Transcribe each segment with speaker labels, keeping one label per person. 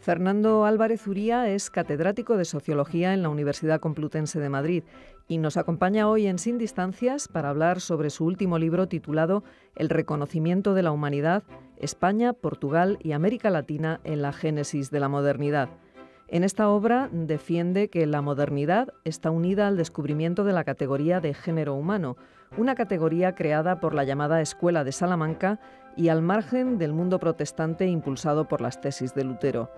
Speaker 1: Fernando Álvarez Uría es catedrático de Sociología en la Universidad Complutense de Madrid y nos acompaña hoy en Sin Distancias para hablar sobre su último libro titulado El reconocimiento de la humanidad, España, Portugal y América Latina en la génesis de la modernidad. En esta obra defiende que la modernidad está unida al descubrimiento de la categoría de género humano, una categoría creada por la llamada Escuela de Salamanca y al margen del mundo protestante impulsado por las tesis de Lutero.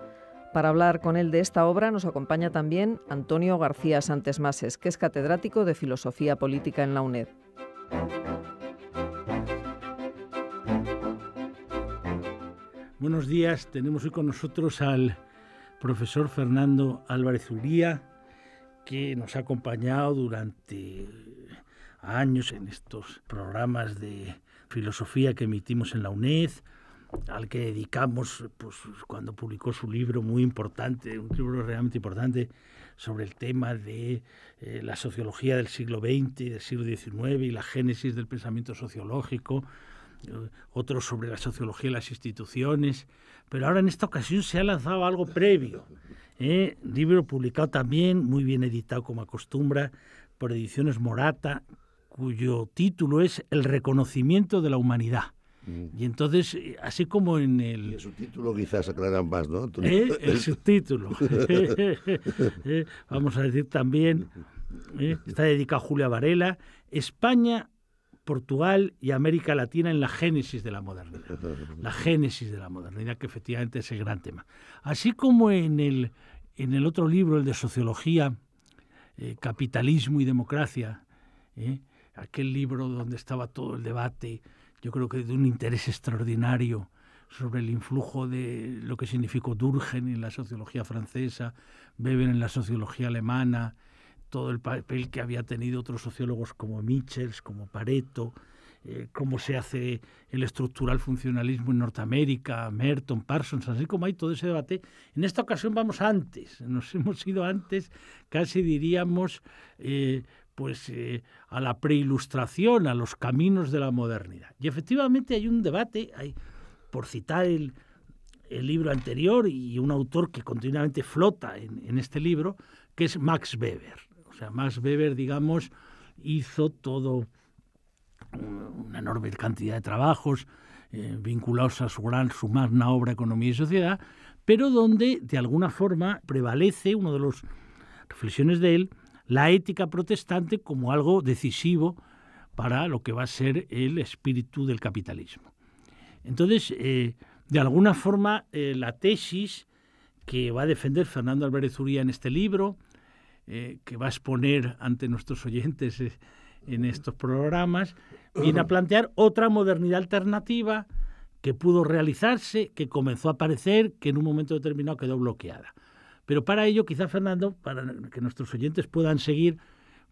Speaker 1: Para hablar con él de esta obra nos acompaña también Antonio García Santesmases, que es catedrático de Filosofía Política en la UNED.
Speaker 2: Buenos días, tenemos hoy con nosotros al profesor Fernando Álvarez Uría, que nos ha acompañado durante años en estos programas de filosofía que emitimos en la UNED, al que dedicamos, pues, cuando publicó su libro muy importante, un libro realmente importante sobre el tema de la sociología del siglo XX, del siglo XIX y la génesis del pensamiento sociológico, otro sobre la sociología de las instituciones, pero ahora en esta ocasión se ha lanzado algo previo, libro publicado también, muy bien editado como acostumbra, por Ediciones Morata, cuyo título es El reconocimiento de la humanidad. Y entonces, así como en el...
Speaker 3: El subtítulo quizás aclaran más, ¿no?
Speaker 2: El subtítulo. Vamos a decir también, está dedicado a Julia Varela, España, Portugal y América Latina en la génesis de la modernidad. La génesis de la modernidad, que efectivamente es el gran tema. Así como en el otro libro, el de Sociología, Capitalismo y Democracia, aquel libro donde estaba todo el debate, yo creo que de un interés extraordinario sobre el influjo de lo que significó Durkheim en la sociología francesa, Weber en la sociología alemana, todo el papel que había tenido otros sociólogos como Michels, como Pareto, cómo se hace el estructural funcionalismo en Norteamérica, Merton, Parsons, así como hay todo ese debate. En esta ocasión vamos antes, nos hemos ido antes, casi diríamos, a la preilustración, a los caminos de la modernidad. Y efectivamente hay un debate, por citar el libro anterior y un autor que continuamente flota en este libro, que es Max Weber. O sea, Max Weber, digamos, hizo todo una enorme cantidad de trabajos vinculados a su magna obra Economía y Sociedad, pero donde de alguna forma prevalece, una de las reflexiones de él, la ética protestante como algo decisivo para lo que va a ser el espíritu del capitalismo. Entonces, de alguna forma, la tesis que va a defender Fernando Álvarez Uría en este libro, que va a exponer ante nuestros oyentes en estos programas, viene a plantear otra modernidad alternativa que pudo realizarse, que comenzó a aparecer, que en un momento determinado quedó bloqueada. Pero para ello, quizá, Fernando, para que nuestros oyentes puedan seguir,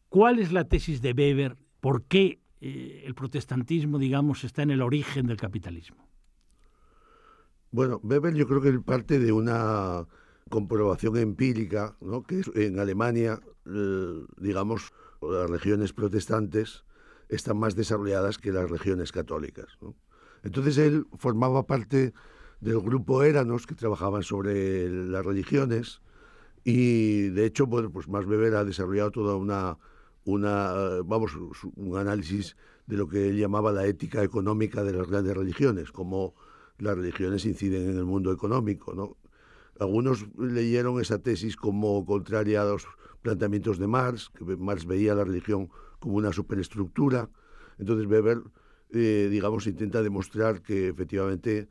Speaker 2: ¿cuál es la tesis de Weber? ¿Por qué el protestantismo, digamos, está en el origen del capitalismo?
Speaker 3: Bueno, Weber yo creo que parte de una comprobación empírica, ¿no? Que en Alemania, digamos, las regiones protestantes están más desarrolladas que las regiones católicas, ¿no? Entonces él formaba parte del grupo Eranos, que trabajaban sobre las religiones, y de hecho, bueno, pues Max Weber ha desarrollado toda un análisis de lo que él llamaba la ética económica de las grandes religiones, cómo las religiones inciden en el mundo económico, ¿no? Algunos leyeron esa tesis como contraria a los planteamientos de Marx, que Marx veía la religión como una superestructura. Entonces Weber, digamos, intenta demostrar que efectivamente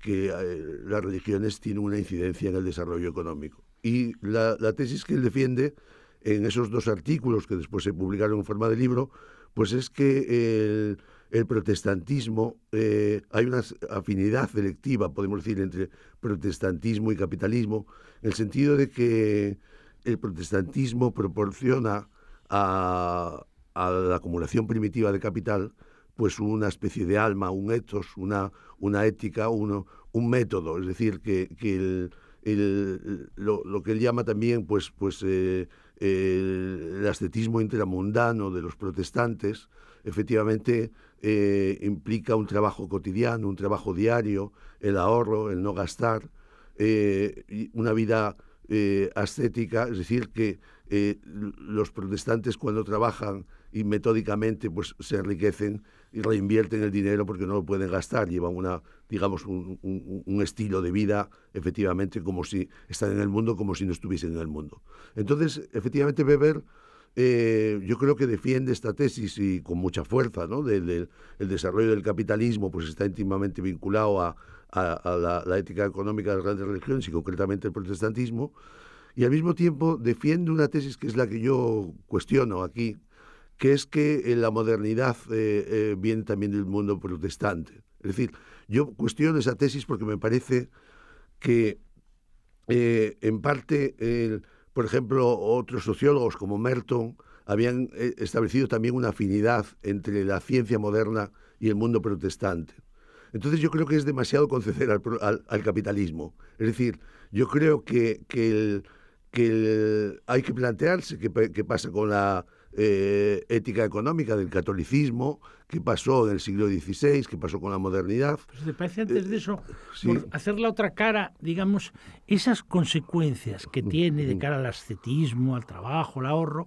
Speaker 3: las religiones tienen una incidencia en el desarrollo económico. Y la tesis que él defiende en esos dos artículos que después se publicaron en forma de libro, pues es que el protestantismo, hay una afinidad selectiva, podemos decir, entre protestantismo y capitalismo, en el sentido de que el protestantismo proporciona a la acumulación primitiva de capital pues una especie de alma, un ethos, una ética, un método, es decir, que lo que él llama también el ascetismo intramundano de los protestantes, efectivamente implica un trabajo cotidiano, un trabajo diario, el ahorro, el no gastar, una vida ascética, es decir, que los protestantes cuando trabajan y metódicamente pues se enriquecen y reinvierten el dinero porque no lo pueden gastar, llevan un estilo de vida efectivamente como si están en el mundo, como si no estuviesen en el mundo. Entonces, efectivamente, Weber yo creo que defiende esta tesis y con mucha fuerza, ¿no? El desarrollo del capitalismo pues está íntimamente vinculado a la ética económica de las grandes religiones y concretamente el protestantismo, y al mismo tiempo defiende una tesis que es la que yo cuestiono aquí, que es que la modernidad viene también del mundo protestante. Es decir, yo cuestiono esa tesis porque me parece que en parte, por ejemplo, otros sociólogos como Merton habían establecido también una afinidad entre la ciencia moderna y el mundo protestante. Entonces yo creo que es demasiado conceder al capitalismo. Es decir, yo creo que hay que plantearse qué pasa con la ética económica del catolicismo, qué pasó en el siglo XVI, qué pasó con la modernidad.
Speaker 2: Pues te parece antes de eso,
Speaker 3: sí.
Speaker 2: Por hacer la otra cara, digamos, esas consecuencias que tiene de cara al ascetismo, al trabajo, al ahorro,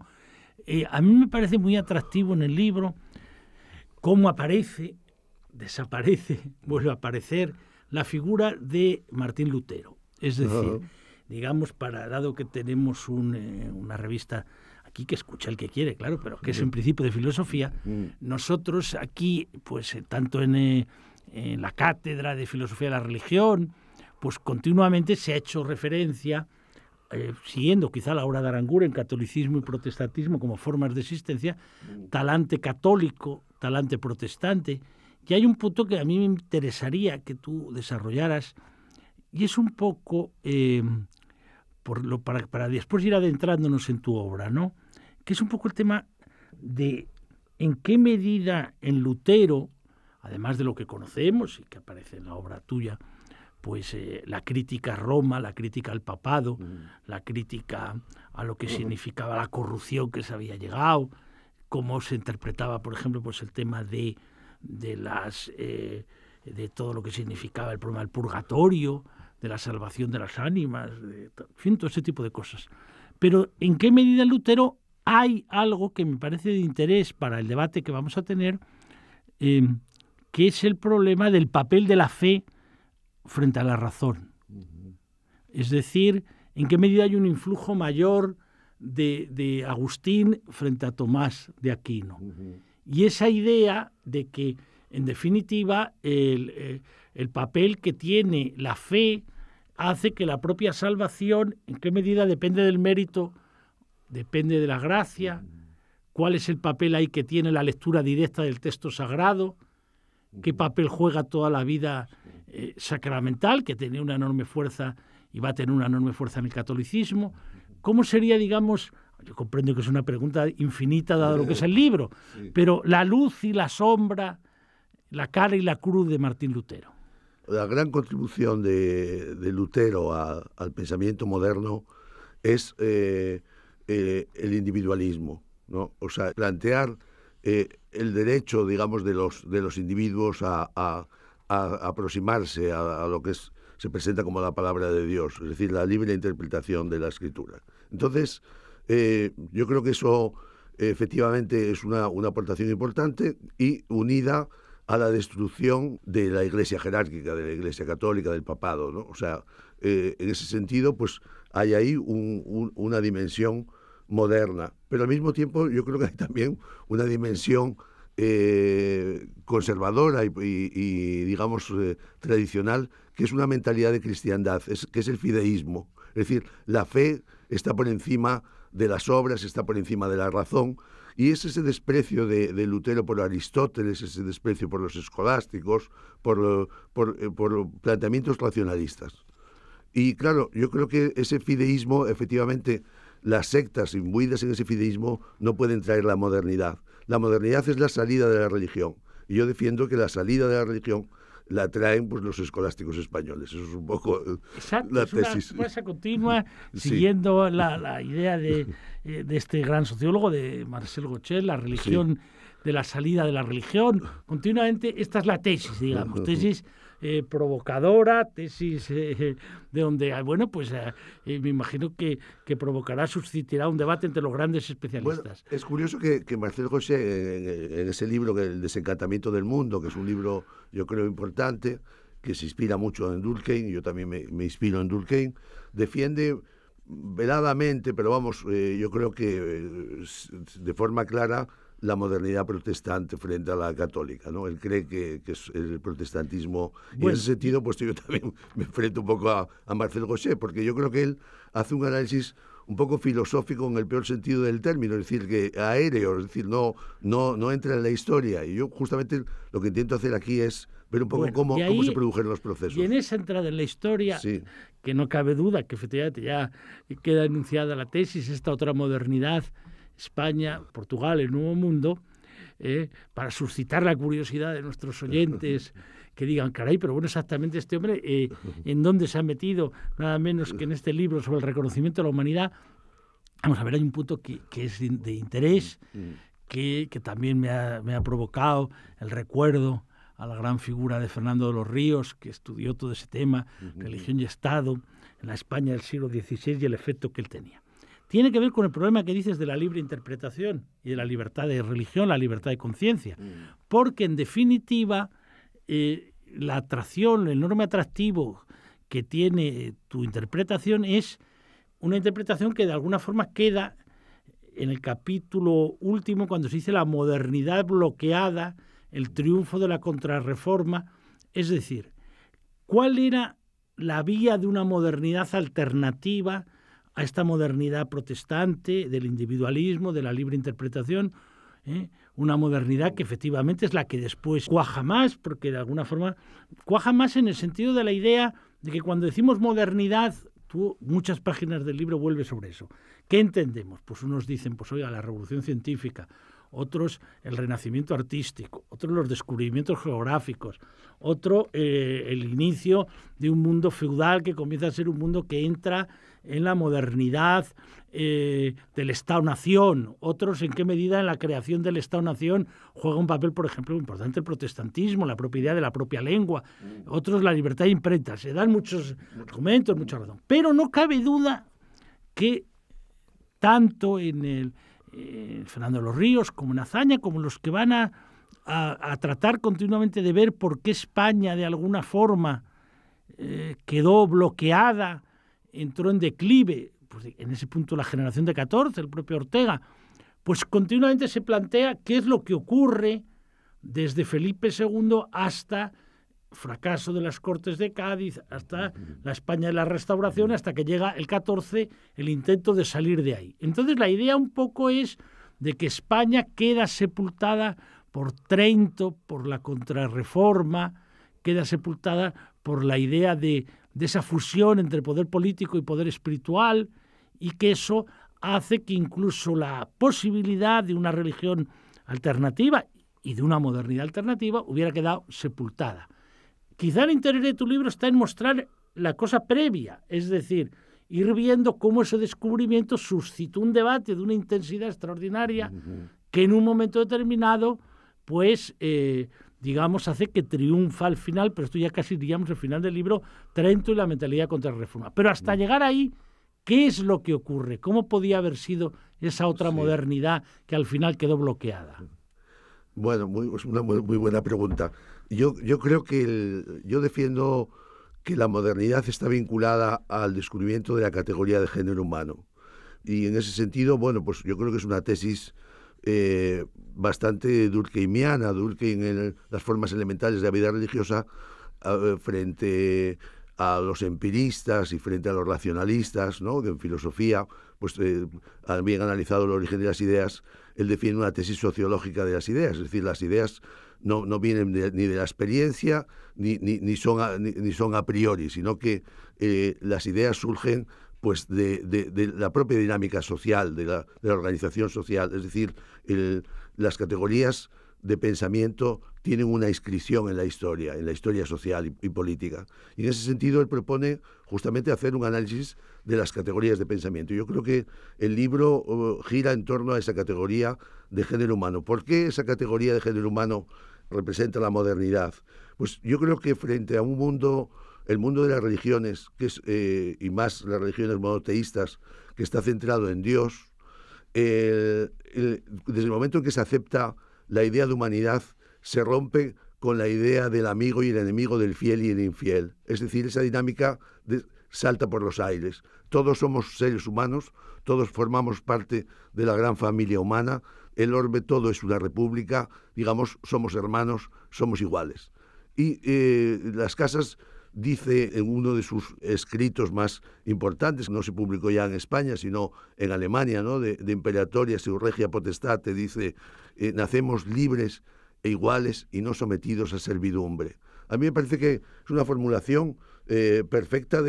Speaker 2: a mí me parece muy atractivo en el libro cómo aparece, desaparece, vuelve a aparecer la figura de Martín Lutero. Es decir, digamos, dado que tenemos una revista aquí que escucha el que quiere, claro, pero que es en principio de filosofía, nosotros aquí, pues tanto en la cátedra de filosofía de la religión, pues continuamente se ha hecho referencia, siguiendo quizá la obra de Aranguren, catolicismo y protestantismo como formas de existencia, talante católico, talante protestante. Y hay un punto que a mí me interesaría que tú desarrollaras, y es un poco, para después ir adentrándonos en tu obra, ¿no? Que es un poco el tema de en qué medida en Lutero, además de lo que conocemos y que aparece en la obra tuya, pues la crítica a Roma, la crítica al papado, la crítica a lo que significaba la corrupción que se había llegado, cómo se interpretaba, por ejemplo, pues el tema de todo lo que significaba el problema del purgatorio, de la salvación de las ánimas, en fin, todo ese tipo de cosas. Pero ¿en qué medida en Lutero hay algo que me parece de interés para el debate que vamos a tener, que es el problema del papel de la fe frente a la razón? Es decir, ¿en qué medida hay un influjo mayor de Agustín frente a Tomás de Aquino? Y esa idea de que, en definitiva, el papel que tiene la fe hace que la propia salvación, en qué medida depende del mérito, depende de la gracia, cuál es el papel ahí que tiene la lectura directa del texto sagrado, qué papel juega toda la vida sacramental, que tiene una enorme fuerza y va a tener una enorme fuerza en el catolicismo. ¿Cómo sería, digamos, yo comprendo que es una pregunta infinita dado lo que es el libro, pero la luz y la sombra, la cara y la cruz de Martín Lutero?
Speaker 3: La gran contribución de Lutero al pensamiento moderno es el individualismo, ¿no? O sea, plantear el derecho, digamos, de los individuos a aproximarse a lo que se presenta como la palabra de Dios, es decir, la libre interpretación de la Escritura. Entonces, yo creo que eso efectivamente es una aportación importante y unida a la destrucción de la Iglesia jerárquica, de la Iglesia católica, del papado, ¿no? O sea, en ese sentido, pues hay ahí una dimensión moderna, pero al mismo tiempo yo creo que hay también una dimensión conservadora y digamos, tradicional, que es una mentalidad de cristiandad, que es el fideísmo. Es decir, la fe está por encima de las obras, está por encima de la razón, y es ese desprecio de Lutero por Aristóteles, ese desprecio por los escolásticos, por planteamientos racionalistas. Y claro, yo creo que ese fideísmo, efectivamente, las sectas imbuidas en ese fideísmo no pueden traer la modernidad. La modernidad es la salida de la religión, y yo defiendo que la salida de la religión la traen pues los escolásticos españoles. Eso es un poco la tesis.
Speaker 2: Es una fuerza continua, siguiendo la idea de este gran sociólogo, de Marcel Gauchet, la religión de la salida de la religión. Continuamente, esta es la tesis, digamos. Tesis provocadora, tesis de donde, bueno, pues me imagino que suscitará un debate entre los grandes especialistas.
Speaker 3: Bueno, es curioso que Marcel José, en ese libro, El desencantamiento del mundo, que es un libro, yo creo, importante, que se inspira mucho en Durkheim, yo también me inspiro en Durkheim, defiende veladamente, pero vamos, yo creo que de forma clara, la modernidad protestante frente a la católica, ¿no? Él cree que es el protestantismo, y en ese sentido, pues yo también me enfrento un poco a Marcel José, porque yo creo que él hace un análisis un poco filosófico en el peor sentido del término, es decir, que aéreo, es decir, no entra en la historia. Y yo justamente lo que intento hacer aquí es ver un poco cómo se produjeron los procesos.
Speaker 2: Y en esa entrada en la historia, sí, que no cabe duda que efectivamente ya queda enunciada la tesis, esta otra modernidad, España, Portugal, el Nuevo Mundo, para suscitar la curiosidad de nuestros oyentes, que digan, caray, pero bueno, exactamente este hombre, ¿en dónde se ha metido? Nada menos que en este libro sobre el reconocimiento de la humanidad. Vamos a ver, hay un punto que es de interés, que también me ha provocado el recuerdo a la gran figura de Fernando de los Ríos, que estudió todo ese tema, religión y Estado, en la España del siglo XVI y el efecto que él tenía. Tiene que ver con el problema que dices de la libre interpretación y de la libertad de religión, la libertad de conciencia, porque en definitiva la atracción, el enorme atractivo que tiene tu interpretación es una interpretación que de alguna forma queda en el capítulo último cuando se dice la modernidad bloqueada, el triunfo de la contrarreforma, es decir, ¿cuál era la vía de una modernidad alternativa a esta modernidad protestante del individualismo, de la libre interpretación? Una modernidad que efectivamente es la que después cuaja más, porque de alguna forma cuaja más en el sentido de la idea de que cuando decimos modernidad, tú muchas páginas del libro vuelves sobre eso. ¿Qué entendemos? Pues unos dicen, pues oiga, la revolución científica, otros el renacimiento artístico, otros los descubrimientos geográficos, otro el inicio de un mundo feudal que comienza a ser un mundo que entra en la modernidad del Estado-Nación, otros en qué medida en la creación del Estado-Nación juega un papel, por ejemplo, importante el protestantismo, la propiedad de la propia lengua, otros la libertad de imprenta. Se dan muchos argumentos, mucha razón. Pero no cabe duda que tanto en Fernando de los Ríos como en Azaña, como los que van a tratar continuamente de ver por qué España de alguna forma quedó bloqueada, entró en declive, pues en ese punto la generación de 14, el propio Ortega, pues continuamente se plantea qué es lo que ocurre desde Felipe II hasta fracaso de las Cortes de Cádiz, hasta la España de la Restauración, hasta que llega el 14, el intento de salir de ahí. Entonces la idea un poco es de que España queda sepultada por Trento, por la contrarreforma, queda sepultada por la idea de esa fusión entre poder político y poder espiritual, y que eso hace que incluso la posibilidad de una religión alternativa y de una modernidad alternativa hubiera quedado sepultada. Quizá el interés de tu libro está en mostrar la cosa previa, es decir, ir viendo cómo ese descubrimiento suscitó un debate de una intensidad extraordinaria que en un momento determinado, pues, digamos, hace que triunfa al final, pero esto ya casi, digamos, el final del libro, Trento y la mentalidad contrarreforma. Pero hasta llegar ahí, ¿qué es lo que ocurre? ¿Cómo podía haber sido esa otra modernidad que al final quedó bloqueada?
Speaker 3: Bueno, es una muy buena pregunta. Yo creo que yo defiendo que la modernidad está vinculada al descubrimiento de la categoría de género humano. Y en ese sentido, bueno, pues yo creo que es una tesis bastante durkheimiana, Durkheim en las formas elementales de la vida religiosa frente a los empiristas y frente a los racionalistas, ¿no? Que en filosofía pues habían analizado el origen de las ideas. Él defiende una tesis sociológica de las ideas, es decir, las ideas no vienen ni de la experiencia ni son a priori, sino que las ideas surgen pues de la propia dinámica social, de la organización social, es decir, las categorías de pensamiento tienen una inscripción en la historia social y política. Y en ese sentido él propone justamente hacer un análisis de las categorías de pensamiento. Yo creo que el libro gira en torno a esa categoría de género humano. ¿Por qué esa categoría de género humano representa la modernidad. Pues yo creo que frente a un mundo, el mundo de las religiones, que es, y más las religiones monoteístas, que está centrado en Dios, desde el momento en que se acepta la idea de humanidad, se rompe con la idea del amigo y el enemigo, del fiel y el infiel. Es decir, esa dinámica salta por los aires. Todos somos seres humanos, todos formamos parte de la gran familia humana, el orbe todo es una república, digamos, somos hermanos, somos iguales. Y Las Casas dice en uno de sus escritos más importantes, no se publicó ya en España, sino en Alemania, ¿no? de Imperatoria seu regia potestate, dice, nacemos libres e iguales y no sometidos a servidumbre. A mí me parece que es una formulación perfecta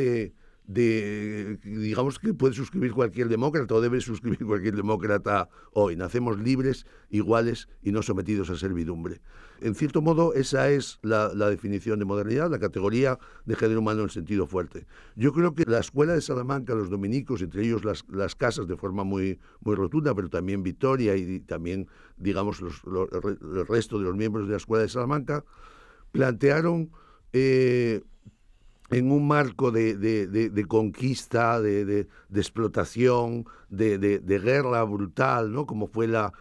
Speaker 3: digamos, que puede suscribir cualquier demócrata o debe suscribir cualquier demócrata hoy. Nacemos libres, iguales y no sometidos a servidumbre. En cierto modo, esa es la definición de modernidad, la categoría de género humano en sentido fuerte. Yo creo que la escuela de Salamanca, los dominicos, entre ellos las Casas de forma muy rotunda, pero también Vitoria y también, digamos, el resto de los miembros de la escuela de Salamanca, plantearon en un marco de conquista, de explotación, de guerra brutal, ¿no? Como fue la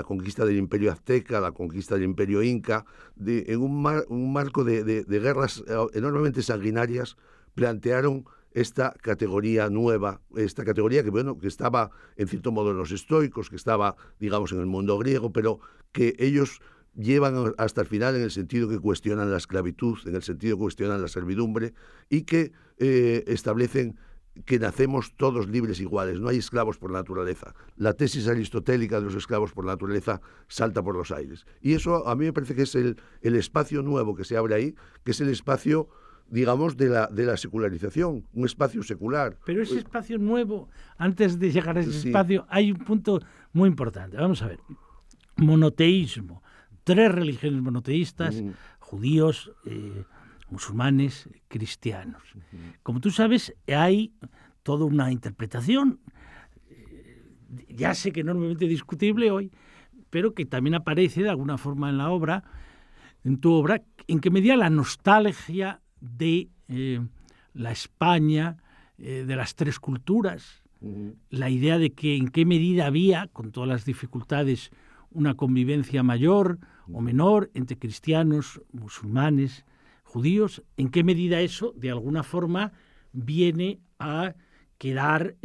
Speaker 3: conquista del Imperio Azteca, la conquista del Imperio Inca, en un marco de guerras enormemente sanguinarias, plantearon esta categoría nueva, esta categoría que estaba en cierto modo en los estoicos, que estaba, digamos, en el mundo griego, pero que ellos llevan hasta el final en el sentido que cuestionan la esclavitud, en el sentido que cuestionan la servidumbre y que establecen que nacemos todos libres iguales, no hay esclavos por naturaleza. La tesis aristotélica de los esclavos por naturaleza salta por los aires. Y eso a mí me parece que es el espacio nuevo que se abre ahí, que es el espacio, digamos, de la secularización, un espacio secular.
Speaker 2: Pero ese espacio nuevo, antes de llegar a ese espacio, hay un punto muy importante. Vamos a ver, monoteísmo. 3 religiones monoteístas, judíos, musulmanes, cristianos. Como tú sabes, hay toda una interpretación, ya sé que enormemente discutible hoy, pero que también aparece de alguna forma en la obra, en tu obra, en que medida la nostalgia de la España, de las 3 culturas, la idea de que en qué medida había, con todas las dificultades, una convivencia mayor o menor entre cristianos, musulmanes, judíos, en qué medida eso, de alguna forma, viene a quedar,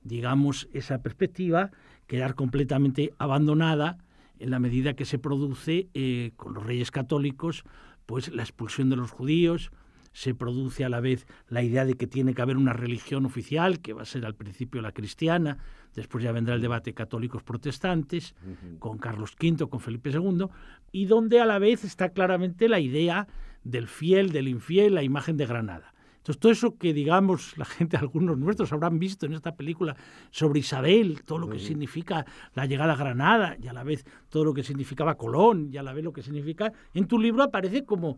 Speaker 2: digamos, esa perspectiva, quedar completamente abandonada en la medida que se produce con los reyes católicos, pues la expulsión de los judíos, se produce a la vez la idea de que tiene que haber una religión oficial, que va a ser al principio la cristiana, después ya vendrá el debate católicos protestantes, con Carlos V, con Felipe II, y donde a la vez está claramente la idea del fiel, del infiel, la imagen de Granada. Entonces, todo eso que, digamos, la gente, algunos nuestros habrán visto en esta película sobre Isabel, todo lo que significa la llegada a Granada, y a la vez todo lo que significaba Colón, y a la vez lo que significa, en tu libro aparece como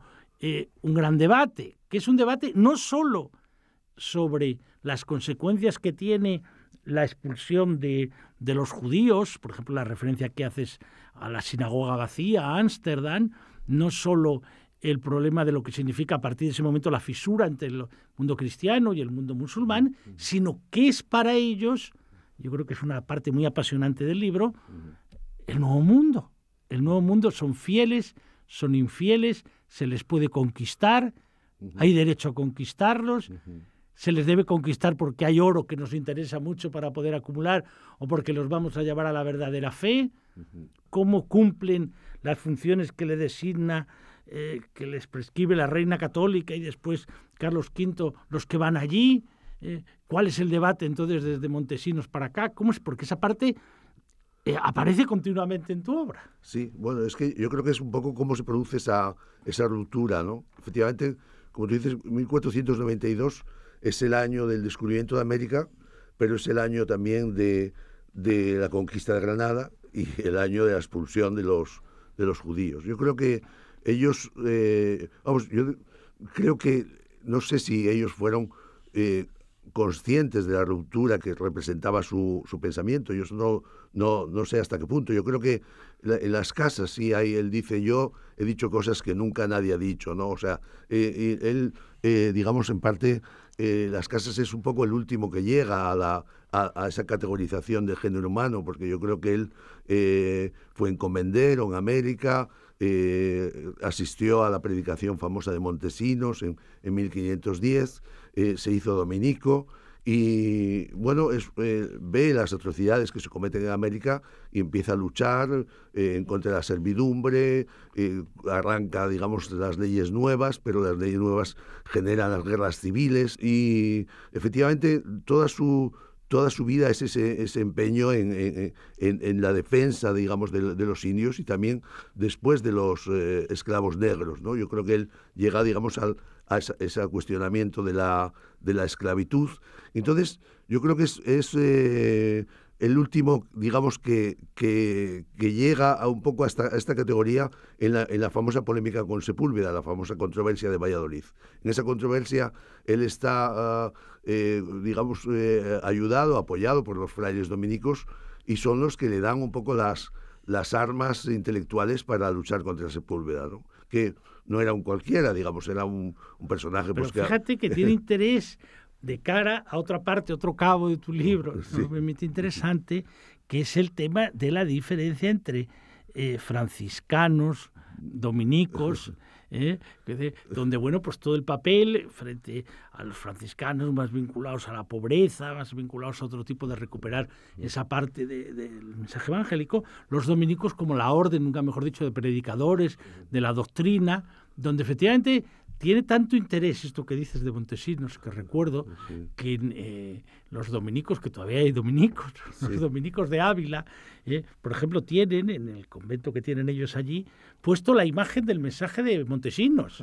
Speaker 2: un gran debate, que es un debate no solo sobre las consecuencias que tiene la expulsión de los judíos, por ejemplo, la referencia que haces a la sinagoga vacía, a Ámsterdam, no solo el problema de lo que significa a partir de ese momento la fisura entre el mundo cristiano y el mundo musulmán, sino que es para ellos, yo creo que es una parte muy apasionante del libro, el nuevo mundo. El nuevo mundo son fieles, son infieles, se les puede conquistar, hay derecho a conquistarlos, se les debe conquistar porque hay oro que nos interesa mucho para poder acumular o porque los vamos a llevar a la verdadera fe, cómo cumplen las funciones que le designa, que les prescribe la reina católica y después Carlos V, los que van allí, cuál es el debate entonces desde Montesinos para acá, cómo es, porque esa parte aparece continuamente en tu obra.
Speaker 3: Sí, bueno, es que yo creo que es un poco cómo se produce esa ruptura, ¿no? Efectivamente, como tú dices, 1492 es el año del descubrimiento de América, pero es el año también de la conquista de Granada y el año de la expulsión de los judíos. Yo creo que ellos, yo creo que, no sé si ellos fueron conscientes de la ruptura que representaba su pensamiento. Yo no sé hasta qué punto. Yo creo que en las casas sí hay, él dice, yo he dicho cosas que nunca nadie ha dicho, ¿no? O sea, él, digamos, en parte, las casas es un poco el último que llega a esa categorización del género humano, porque yo creo que él fue encomendero en América, asistió a la predicación famosa de Montesinos en 1510, se hizo dominico y, bueno, ve las atrocidades que se cometen en América y empieza a luchar en contra de la servidumbre, arranca, digamos, las leyes nuevas, pero las leyes nuevas generan las guerras civiles y, efectivamente, toda su vida es ese empeño en la defensa, digamos, de los indios y también después de los esclavos negros, ¿no? Yo creo que él llega, digamos, a ese cuestionamiento de la esclavitud. Entonces, yo creo que es el último, digamos, que llega a un poco a esta categoría en la famosa polémica con Sepúlveda, la famosa controversia de Valladolid. En esa controversia él está, digamos, apoyado por los frailes dominicos y son los que le dan un poco las armas intelectuales para luchar contra Sepúlveda, ¿no? Que no era un cualquiera, digamos, era un personaje...
Speaker 2: Pero
Speaker 3: pues,
Speaker 2: fíjate que tiene interés de cara a otra parte, otro cabo de tu libro,
Speaker 3: Sí.
Speaker 2: realmente interesante, que es el tema de la diferencia entre franciscanos, dominicos, donde, bueno, pues todo el papel frente a los franciscanos más vinculados a la pobreza, más vinculados a otro tipo de recuperar esa parte del mensaje evangélico, los dominicos como la orden, nunca mejor dicho, de predicadores, de la doctrina, donde efectivamente tiene tanto interés esto que dices de Montesinos, que recuerdo que los dominicos, que todavía hay dominicos, los dominicos de Ávila, por ejemplo, tienen, en el convento que tienen ellos allí, puesto la imagen del mensaje de Montesinos,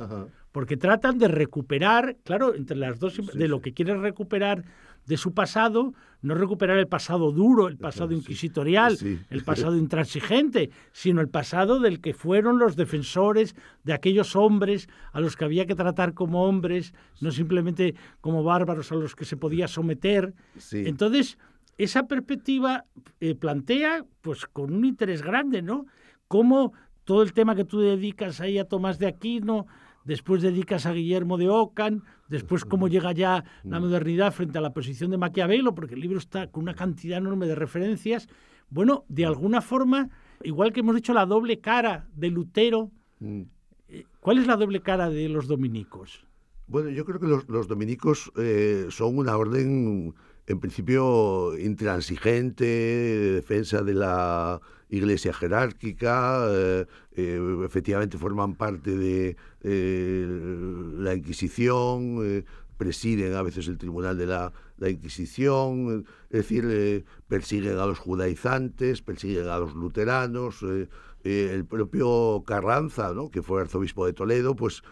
Speaker 2: porque tratan de recuperar, claro, entre las dos, de lo que quieren recuperar de su pasado, no recuperar el pasado duro, el pasado inquisitorial, el pasado intransigente, sino el pasado del que fueron los defensores de aquellos hombres a los que había que tratar como hombres, no simplemente como bárbaros a los que se podía someter. Entonces, esa perspectiva plantea, pues con un interés grande, ¿no? Cómo todo el tema que tú dedicas ahí a Tomás de Aquino, después dedicas a Guillermo de Ockham, después cómo llega ya la modernidad frente a la posición de Maquiavelo, porque el libro está con una cantidad enorme de referencias. Bueno, de alguna forma, igual que hemos dicho la doble cara de Lutero, ¿cuál es la doble cara de los dominicos?
Speaker 3: Bueno, yo creo que los dominicos son una orden, en principio, intransigente, de defensa de la Iglesia jerárquica, efectivamente forman parte de la Inquisición, presiden a veces el tribunal de la Inquisición, es decir, persiguen a los judaizantes, persiguen a los luteranos. El propio Carranza, ¿no?, que fue arzobispo de Toledo, pues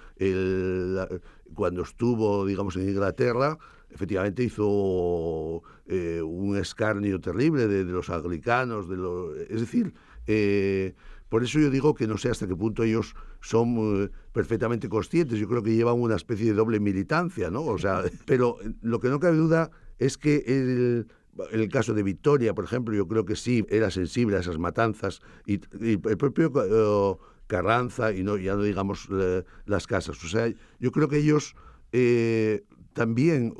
Speaker 3: cuando estuvo, digamos, en Inglaterra, efectivamente hizo un escarnio terrible de los anglicanos, es decir, por eso yo digo que no sé hasta qué punto ellos son perfectamente conscientes. Yo creo que llevan una especie de doble militancia, ¿no? O sea, pero lo que no cabe duda es que en el caso de Victoria, por ejemplo, yo creo que sí era sensible a esas matanzas y el propio Carranza y ya no digamos las casas. O sea, yo creo que ellos también,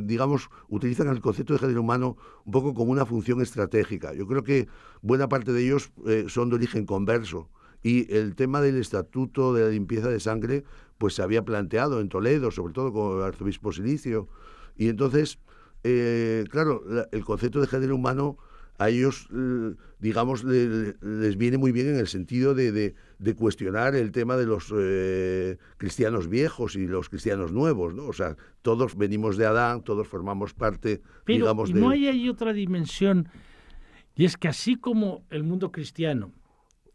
Speaker 3: digamos, utilizan el concepto de género humano un poco como una función estratégica. Yo creo que buena parte de ellos son de origen converso y el tema del estatuto de la limpieza de sangre pues se había planteado en Toledo, sobre todo con el arzobispo Silicio. Y entonces, claro, el concepto de género humano a ellos, digamos, les viene muy bien en el sentido de cuestionar el tema de los cristianos viejos y los cristianos nuevos, ¿no? O sea, todos venimos de Adán, todos formamos parte, digamos,
Speaker 2: de... Pero no hay ahí otra dimensión, y es que así como el mundo cristiano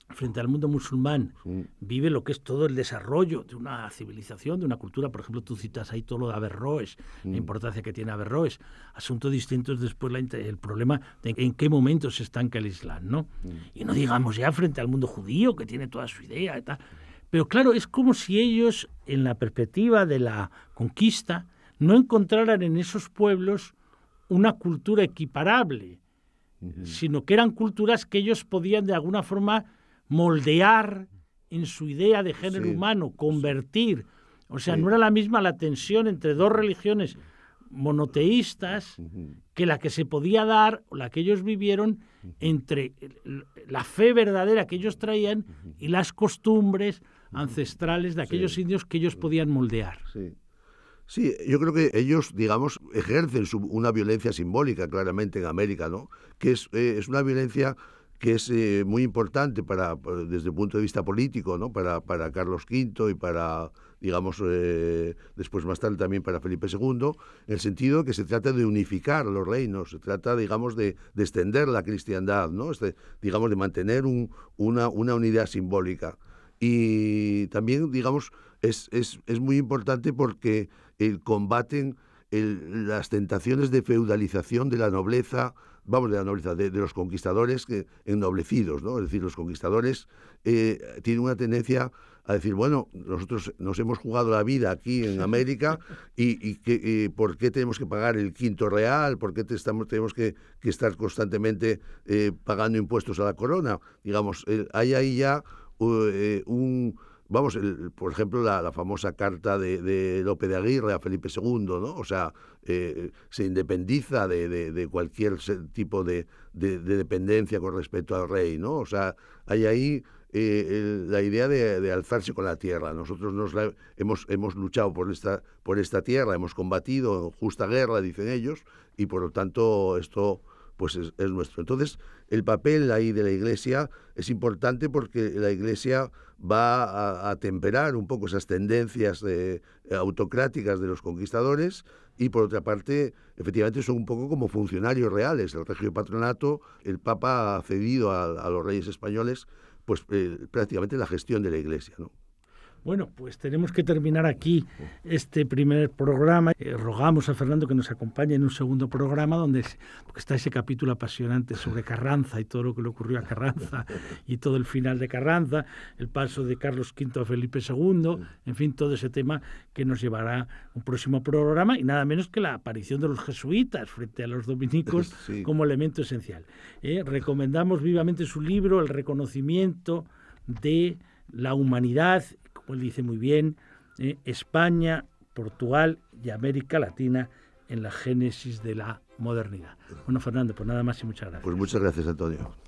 Speaker 2: frente al mundo musulmán vive lo que es todo el desarrollo de una civilización, de una cultura. Por ejemplo, tú citas ahí todo lo de Averroes, la importancia que tiene Averroes. Asunto distinto es después el problema de en qué momento se estanca el Islam, ¿no? Y no digamos ya frente al mundo judío, que tiene toda su idea y tal. Pero claro, es como si ellos, en la perspectiva de la conquista, no encontraran en esos pueblos una cultura equiparable, sino que eran culturas que ellos podían de alguna forma moldear en su idea de género humano, convertir. O sea, no era la misma la tensión entre dos religiones monoteístas que la que se podía dar, o la que ellos vivieron, entre la fe verdadera que ellos traían y las costumbres ancestrales de aquellos indios que ellos podían moldear.
Speaker 3: Sí, yo creo que ellos, digamos, ejercen una violencia simbólica claramente en América, ¿no? Que es una violencia que es muy importante desde el punto de vista político, ¿no? Para Carlos V y para, digamos, después más tarde también para Felipe II, en el sentido que se trata de unificar los reinos, se trata, digamos, de extender la cristiandad, ¿no? Digamos, de mantener una unidad simbólica. Y también, digamos, es muy importante porque combaten las tentaciones de feudalización de la nobleza, de los conquistadores ennoblecidos, ¿no? Es decir, los conquistadores tienen una tendencia a decir, bueno, nosotros nos hemos jugado la vida aquí en América y ¿por qué tenemos que pagar el quinto real? ¿Por qué tenemos que estar constantemente pagando impuestos a la corona? Digamos, hay ahí ya por ejemplo, la famosa carta de Lope de Aguirre a Felipe II, ¿no? O sea, se independiza de cualquier tipo de dependencia con respecto al rey, ¿no? O sea, hay ahí la idea de alzarse con la tierra. Nosotros hemos luchado por esta tierra, hemos combatido en justa guerra, dicen ellos, y por lo tanto esto pues es nuestro. Entonces, el papel ahí de la Iglesia es importante porque la Iglesia va a temperar un poco esas tendencias autocráticas de los conquistadores y, por otra parte, efectivamente son un poco como funcionarios reales. El Regio Patronato, el Papa ha cedido a los reyes españoles pues prácticamente la gestión de la Iglesia, ¿no?
Speaker 2: Bueno, pues tenemos que terminar aquí este primer programa. Rogamos a Fernando que nos acompañe en un segundo programa porque está ese capítulo apasionante sobre Carranza y todo lo que le ocurrió a Carranza y todo el final de Carranza, el paso de Carlos V a Felipe II, en fin, todo ese tema que nos llevará a un próximo programa y nada menos que la aparición de los jesuitas frente a los dominicos como elemento esencial. Recomendamos vivamente su libro, El reconocimiento de la humanidad, como él dice muy bien, España, Portugal y América Latina en la génesis de la modernidad. Bueno, Fernando, pues nada más y muchas gracias.
Speaker 3: Pues muchas gracias, Antonio.